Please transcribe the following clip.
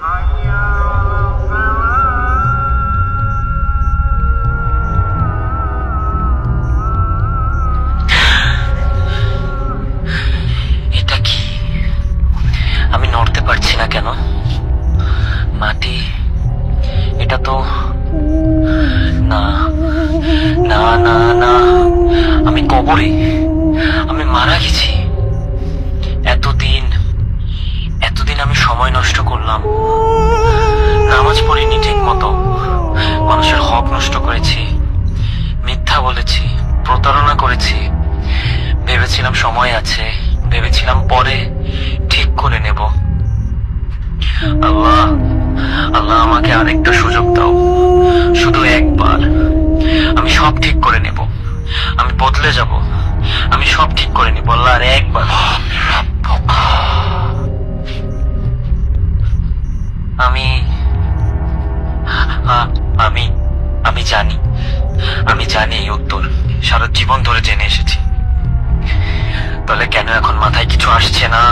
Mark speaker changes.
Speaker 1: এটা কি? আমি নড়তে পারছি না কেন? মাটি, এটা তো না, না না না, আমি কবরে, আমি মারা গেছি। এতদিন এতদিন আমি সময় নষ্ট করলাম, নামাজ পড়িনি ঠিক মতো, মানুষের হক নষ্ট করেছি, মিথ্যা বলেছি, প্রতারণা করেছি। ভেবেছিলাম সময় আছে, ভেবেছিলাম পরে ঠিক করে নেব। আল্লাহ, আল্লাহ আমাকে আরেকটা সুযোগ দাও, শুধু একবার। আমি সব ঠিক করে নেব, আমি বদলে যাব, আমি সব ঠিক করে নেব। আল্লাহ, আর একবার। আমি আমি আমি জানি, আমি জানি এই উত্তর, সারা জীবন ধরে জেনে এসেছি। তাহলে কেন এখন মাথায় কিছু আসছে না?